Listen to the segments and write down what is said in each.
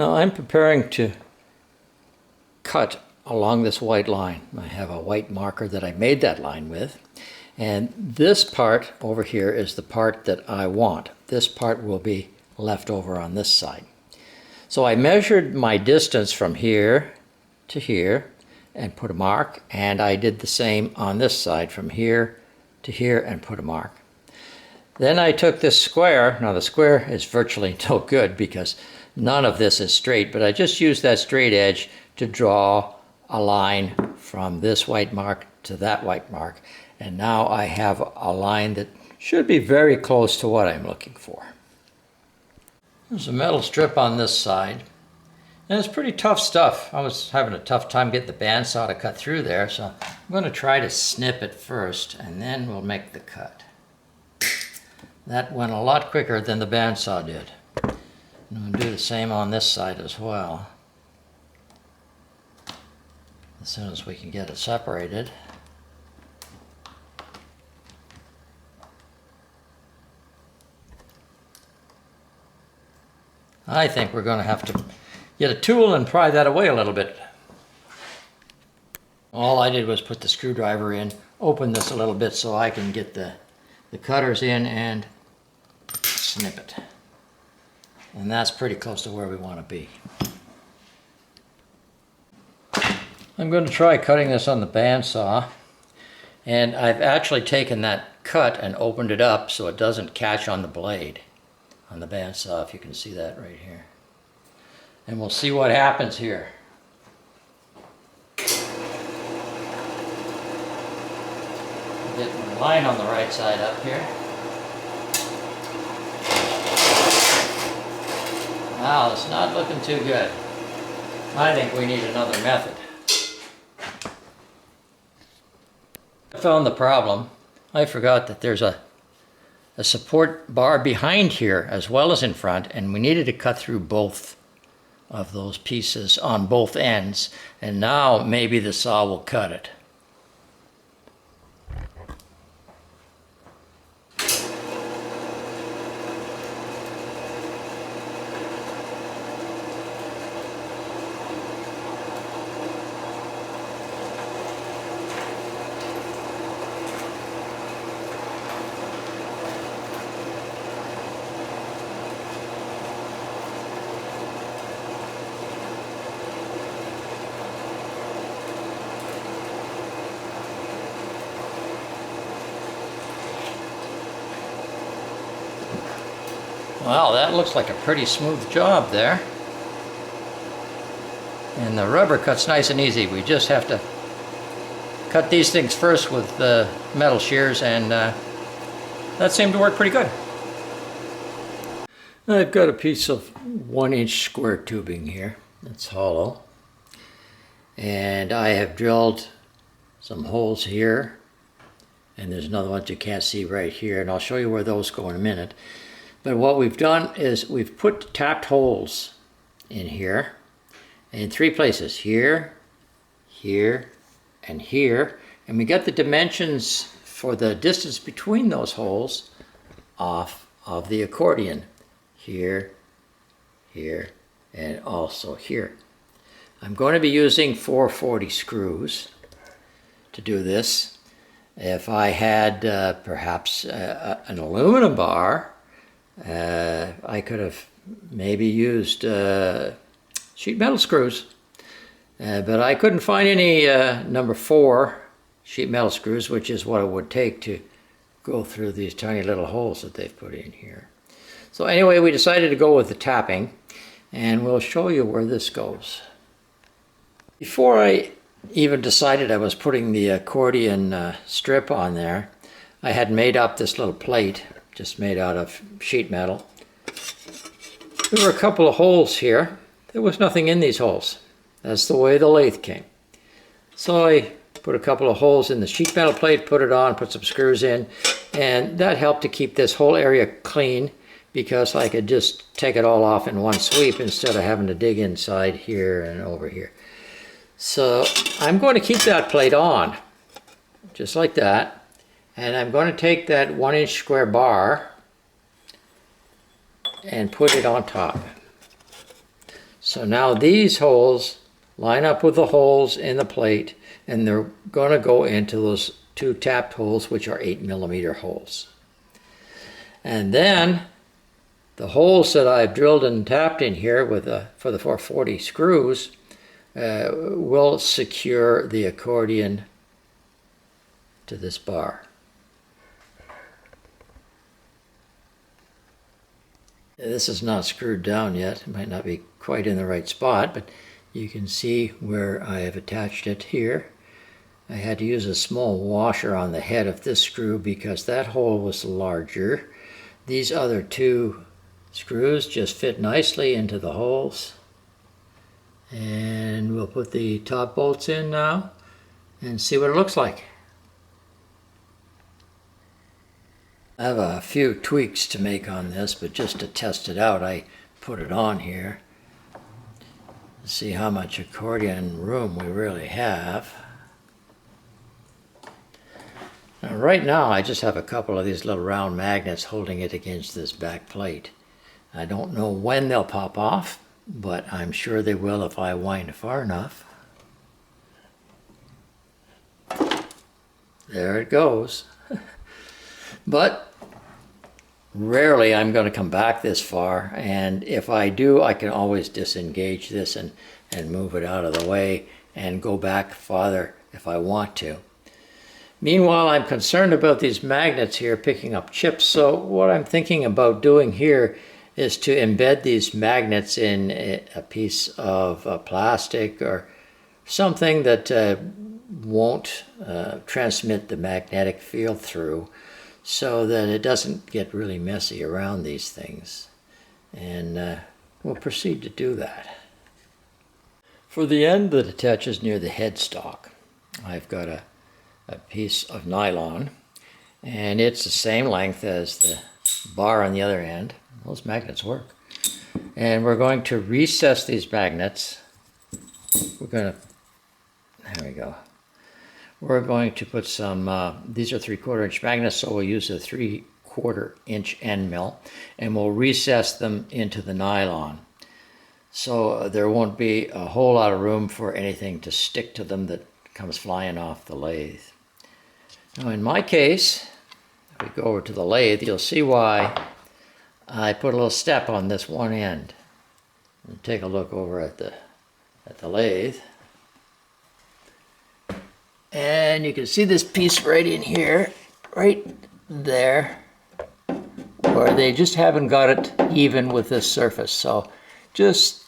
Now I'm preparing to cut along this white line. I have a white marker that I made that line with, and this part over here is the part that I want. This part will be left over on this side. So I measured my distance from here to here and put a mark, and I did the same on this side from here to here and put a mark. Then I took this square. Now the square is virtually no good because none of this is straight, but I just used that straight edge to draw a line from this white mark to that white mark. And now I have a line that should be very close to what I'm looking for. There's a metal strip on this side. And it's pretty tough stuff. I was having a tough time getting the bandsaw to cut through there, so I'm going to try to snip it first, and then we'll make the cut. That went a lot quicker than the bandsaw did. And I'm going to do the same on this side as well, as soon as we can get it separated. I think we're going to have to get a tool and pry that away a little bit. All I did was put the screwdriver in, open this a little bit so I can get the cutters in and snip it. And that's pretty close to where we want to be. I'm going to try cutting this on the bandsaw, and I've actually taken that cut and opened it up so it doesn't catch on the blade on the bandsaw, if you can see that right here. And we'll see what happens here. Get my line on the right side up here. Wow, it's not looking too good. I think we need another method. I found the problem. I forgot that there's a support bar behind here as well as in front, and we needed to cut through both of those pieces on both ends, and now maybe the saw will cut it. Well, that looks like a pretty smooth job there. And the rubber cuts nice and easy. We just have to cut these things first with the metal shears, and that seemed to work pretty good. I've got a piece of 1-inch square tubing here. It's hollow. And I have drilled some holes here. And there's another one that you can't see right here. And I'll show you where those go in a minute. But what we've done is we've put tapped holes in here in 3 places, here, here, and here. And we got the dimensions for the distance between those holes off of the accordion. Here, here, and also here. I'm going to be using 440 screws to do this. If I had perhaps an aluminum bar, I could have maybe used sheet metal screws, but I couldn't find any number 4 sheet metal screws, which is what it would take to go through these tiny little holes that they've put in here. So anyway, we decided to go with the tapping, and we'll show you where this goes. Before I even decided I was putting the accordion strip on there, I had made up this little plate just made out of sheet metal. There were a couple of holes here. There was nothing in these holes. That's the way the lathe came. So I put a couple of holes in the sheet metal plate, put it on, put some screws in, and that helped to keep this whole area clean because I could just take it all off in one sweep instead of having to dig inside here and over here. So I'm going to keep that plate on, just like that. And I'm going to take that 1-inch square bar and put it on top. So now these holes line up with the holes in the plate, and they're going to go into those two tapped holes, which are 8mm holes. And then the holes that I've drilled and tapped in here with for the 440 screws will secure the accordion to this bar. This is not screwed down yet. It might not be quite in the right spot, but you can see where I have attached it here. I had to use a small washer on the head of this screw because that hole was larger. These other two screws just fit nicely into the holes. And we'll put the top bolts in now and see what it looks like. I have a few tweaks to make on this, but just to test it out, I put it on here. See how much accordion room we really have. Now, right now I just have a couple of these little round magnets holding it against this back plate. I don't know when they'll pop off, but I'm sure they will if I wind far enough. There it goes. But rarely I'm going to come back this far, and if I do, I can always disengage this and move it out of the way and go back farther if I want to. Meanwhile, I'm concerned about these magnets here picking up chips, so what I'm thinking about doing here is to embed these magnets in a piece of plastic or something that won't transmit the magnetic field through, so that it doesn't get really messy around these things. And we'll proceed to do that. For the end that attaches near the headstock, I've got a piece of nylon, and it's the same length as the bar on the other end. Those magnets work. And we're going to recess these magnets. There we go. We're going to put some, these are 3/4 inch magnets, so we'll use a 3/4 inch end mill, and we'll recess them into the nylon. So there won't be a whole lot of room for anything to stick to them that comes flying off the lathe. Now in my case, if we go over to the lathe, you'll see why I put a little step on this one end. And take a look over at the lathe. And you can see this piece right in here, right there, where they just haven't got it even with this surface. So just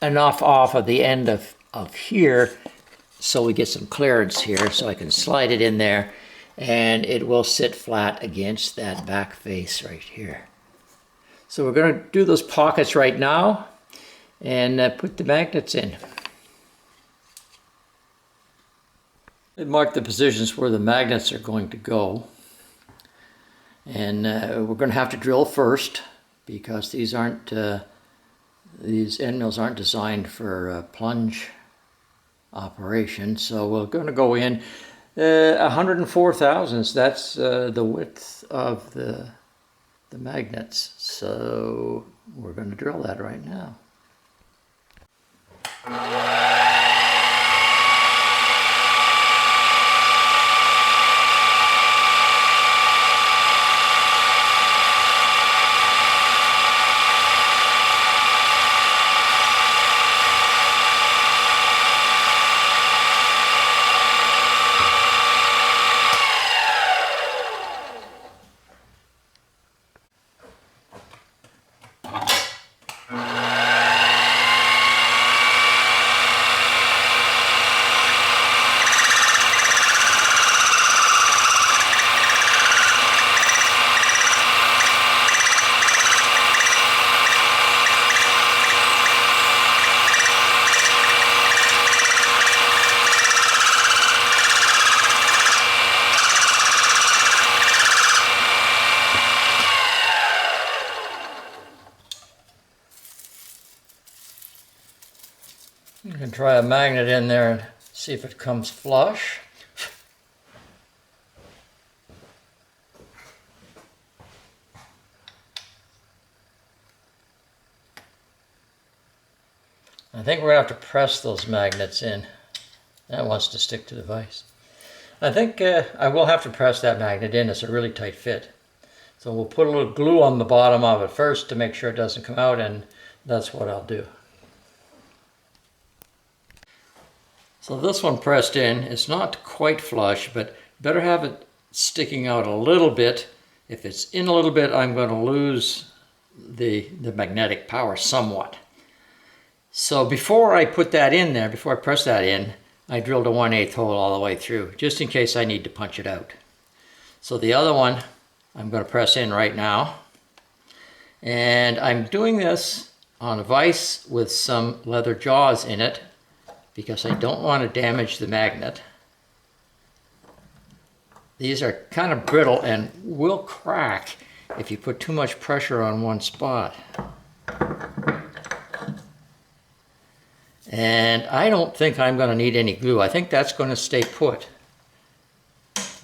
enough off of the end of here so we get some clearance here, so I can slide it in there and it will sit flat against that back face right here. So we're going to do those pockets right now and put the magnets in. I mark the positions where the magnets are going to go, and we're going to have to drill first because these end mills aren't designed for plunge operation. So we're going to go in 104 thousandths. That's the width of the magnets. So we're going to drill that right now. You can try a magnet in there and see if it comes flush. I think we're going to have to press those magnets in. That wants to stick to the vise. I think I will have to press that magnet in. It's a really tight fit. So we'll put a little glue on the bottom of it first to make sure it doesn't come out, and that's what I'll do. So this one pressed in. It's not quite flush, but better have it sticking out a little bit. If it's in a little bit, I'm going to lose the magnetic power somewhat. So before I put that in there, before I press that in, I drilled a 1/8 hole all the way through, just in case I need to punch it out. So the other one I'm going to press in right now. And I'm doing this on a vise with some leather jaws in it because I don't want to damage the magnet. These are kind of brittle and will crack if you put too much pressure on one spot. And I don't think I'm going to need any glue. I think that's going to stay put.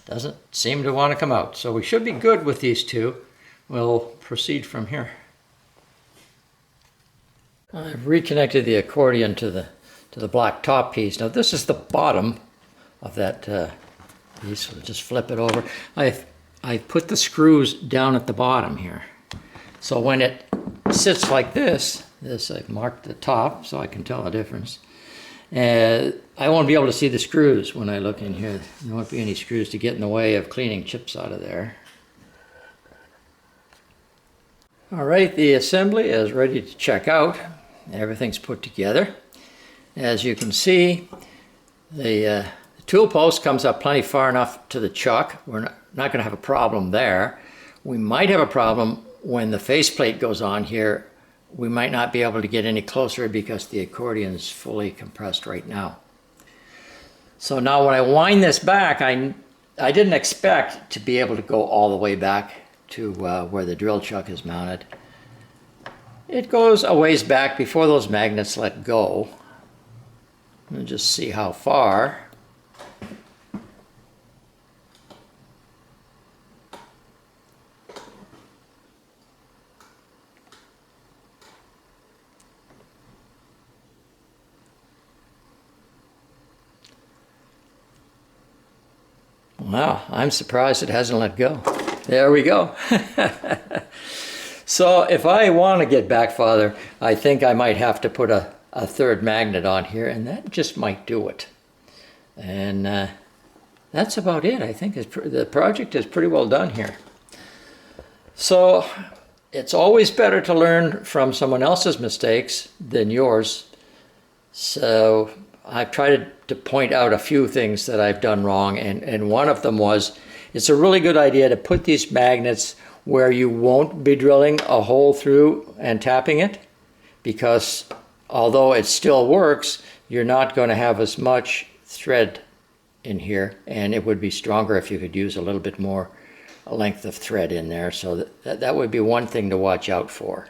Doesn't seem to want to come out. So we should be good with these two. We'll proceed from here. I've reconnected the accordion to the black top piece. Now this is the bottom of that piece. We'll just flip it over. I've put the screws down at the bottom here. So when it sits like this, I've marked the top so I can tell the difference. I won't be able to see the screws when I look in here. There won't be any screws to get in the way of cleaning chips out of there. All right, the assembly is ready to check out. Everything's put together. As you can see, the tool post comes up plenty far enough to the chuck. We're not going to have a problem there. We might have a problem when the faceplate goes on here. We might not be able to get any closer because the accordion is fully compressed right now. So now when I wind this back, I didn't expect to be able to go all the way back to where the drill chuck is mounted. It goes a ways back before those magnets let go. We'll just see how far. Wow, I'm surprised it hasn't let go. There we go. So if I want to get back farther, I think I might have to put a third magnet on here, and that just might do it. And that's about it. I think the project is pretty well done here. So it's always better to learn from someone else's mistakes than yours. So I've tried to point out a few things that I've done wrong, and one of them was, it's a really good idea to put these magnets where you won't be drilling a hole through and tapping it, because although it still works, you're not going to have as much thread in here, and it would be stronger if you could use a little bit more length of thread in there. So that would be one thing to watch out for.